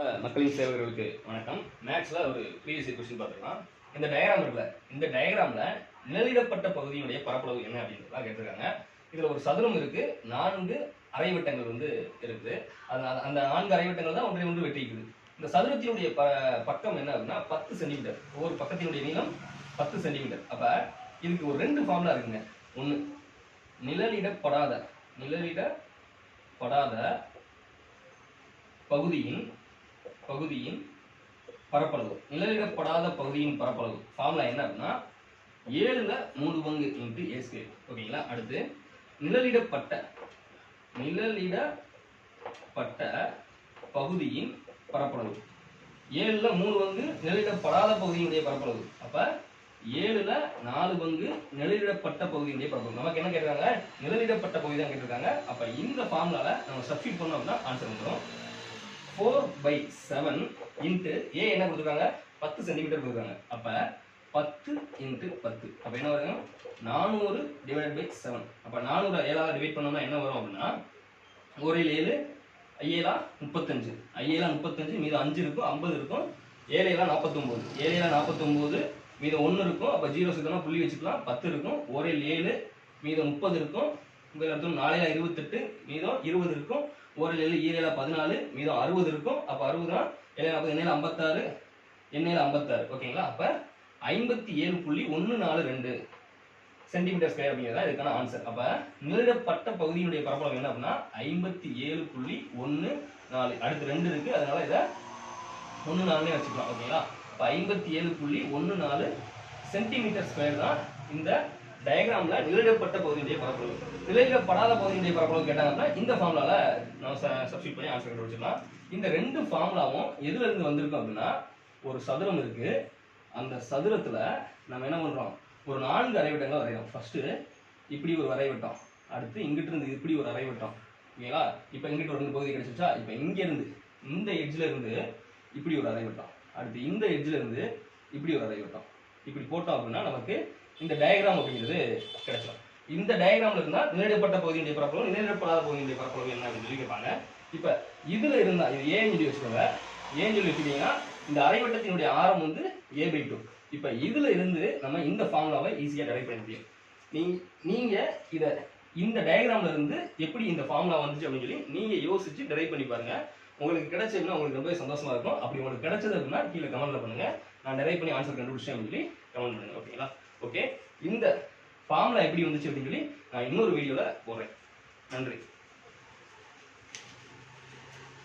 மக்களின் சேவகர்களுக்கு வணக்கம். மேக்ஸ்ல ஒரு ப்ரீவியஸ் கொஸ்டின் பார்த்துக்கலாம். இந்த டயக்ராம் இருக்குல்ல, இந்த டயக்ராம்ல நிழலிடப்பட்ட பகுதியினுடைய பரப்பளவு என்ன அப்படின்றத கேட்டிருக்காங்க. இதுல ஒரு சதுரம் இருக்கு, 4 அரைவட்டங்கள் இருக்குது. அந்த 4 அரைவட்டங்கள் தான் ஒன்றை ஒன்று வெட்டிக்குது. இந்த சதுரத்தினுடைய பக்கம் என்ன அப்படின்னா 10 சென்டிமீட்டர். ஒவ்வொரு பக்கத்தினுடைய நீளம் 10 சென்டிமீட்டர். அப்ப இதுக்கு ஒரு 2 ஃபார்முலா இருக்குங்க. ஒன்று நிழலிடப்படாத பகுதியின் பரப்பளவு. நிழலிடப்படாத பகுதியின் பரப்பளவு ஃபார்முலா என்ன அப்படின்னா 7ல் 3 பங்கு இன்டு a ஸ்கொயர். ஓகேங்களா? அடுத்து நிழலிடப்பட்ட பகுதியின் பரப்பளவு. 7ல் 3 பங்கு நிழலிடப்படாத பகுதியினுடைய பரப்பளவு. அப்ப 7ல் 4 பங்கு நிழலிடப்பட்ட பகுதியினுடைய பரப்பளவு. நமக்கு என்ன கேட்கறாங்க? நிழலிடப்பட்ட பகுதி தான் கேட்டிருக்காங்க. அப்ப இந்த ஃபார்முலால நம்ம சப்ஸ்டிட் பண்ணோம் அப்படின்னா ஆன்சர் வந்துடும். 4/7 இன்ட்டு a என்ன கொடுத்துருக்காங்க? 10 சென்டிமீட்டர் கொடுத்துருக்காங்க. அப்ப 10 இன்ட்டு 10. அப்ப என்ன வரும்? 400 டிவைடட் பை 7. அப்ப 400 7ஆல டிவைட் பண்ணோம்னா என்ன வரும் அப்படின்னா 1 7 5 35. 5 35 மீதம் 5 இருக்கும், 50 இருக்கும். 7 49. 7 49 மீதம் 1 இருக்கும். அப்ப 0 சேர்த்தோம்னா புள்ளி வச்சுக்கலாம். 10 இருக்கும். 1 7 மீதம் 30 இருக்கும். 4 28 மீதம் 20 இருக்கும். 1 7 7 14 மீதம் 60 இருக்கும். அப்ப 60 7 40 56 56. ஓகேங்களா? அப்ப 57.142 சென்டிமீட்டர் ஸ்கொயர் அப்படிங்கிறதா இதுக்கான ஆன்சர். அப்ப நிழலிடப்பட்ட பகுதியினுடைய பரப்பளவு என்ன அப்படின்னா 57.14. அடுத்து 2 இருக்கு, அதனால இதை 14 வச்சுக்கலாம். ஓகேங்களா? அப்ப 57.14 சென்டிமீட்டர் ஸ்கொயர் தான் இந்த டயக்ராம்ல நிழலிடப்பட்ட பகுதியுடைய பரப்பளவு. நிழலிடப்படாத பகுதியுடைய பரப்பளவு கேட்டாங்கன்னா இந்த ஃபார்முலால நம்ம சப்ஸ்டிட் பண்ணி ஆன்சர் கண்டுபிடிச்சிடலாம். இந்த 2 ஃபார்முலாவும் எதுல இருந்து வந்திருக்கும் அப்படின்னா ஒரு சதுரம் இருக்கு. அந்த சதுரத்துல நம்ம என்ன பண்றோம்? ஒரு 4 அரைவட்டங்கள் வரைகிறோம். ஃபர்ஸ்ட் இப்படி ஒரு அரைவட்டம், அடுத்து இங்கிட்டு இருந்து இப்படி ஒரு அரைவட்டம். ஓகேங்களா? இப்போ இங்கிட்டு ஒரு 2 பகுதி கிடைச்சிச்சா? இப்போ இங்க இருந்து இந்த எட்ஜ்ல இருந்து இப்படி ஒரு அரைவட்டம், அடுத்து இந்த எட்ஜ்ல இருந்து இப்படி ஒரு அரைவட்டம். இப்படி போட்டோம் அப்படின்னா நமக்கு இந்த டயக்ராம் அப்படிங்கிறது கிடைச்சிடும். இந்த டயக்ராம்ல இருந்தா நிழலிடப்பட்ட பகுதியுடைய பரப்பளவு, நிழலிடப்படாத பகுதியுடைய பரப்பளவு என்ன அப்படின்னு சொல்லி கேட்பாங்க. இப்ப இதுல இருந்தா இது ஏன்னு சொல்லி வச்சுக்கோங்க. ஏன்னு சொல்லி வச்சுட்டீங்கன்னா இந்த அரைவட்டத்தினுடைய ஆரம் a/2. இப்ப இதுல இருந்து நம்ம இந்த ஃபார்முலாவை ஈஸியா டெரைவ் பண்ண முடியும். நீங்க இத இந்த டயக்ராம்ல இருந்து எப்படி இந்த ஃபார்முலா வந்துச்சு அப்படின்னு சொல்லி நீங்க யோசிச்சு டெரைவ் பண்ணி பாருங்க. உங்களுக்கு கிடைச்சதுன்னா உங்களுக்கு ரொம்ப சந்தோஷமா இருக்கும். அப்படி உங்களுக்கு கிடைச்சது அப்படின்னா கீழே கமெண்ட்ல பண்ணுங்க. நான் டெரைவ் பண்ணி ஆன்சர் கண்டுபிடிச்சேன் அப்படின்னு சொல்லி கமெண்ட் பண்ணுங்க. ஓகேங்களா? ஓகே, இந்த ஃபார்முலா எப்படி வந்துச்சு அப்படின்னு சொல்லி நான் இன்னொரு வீடியோல போடுறேன். நன்றி.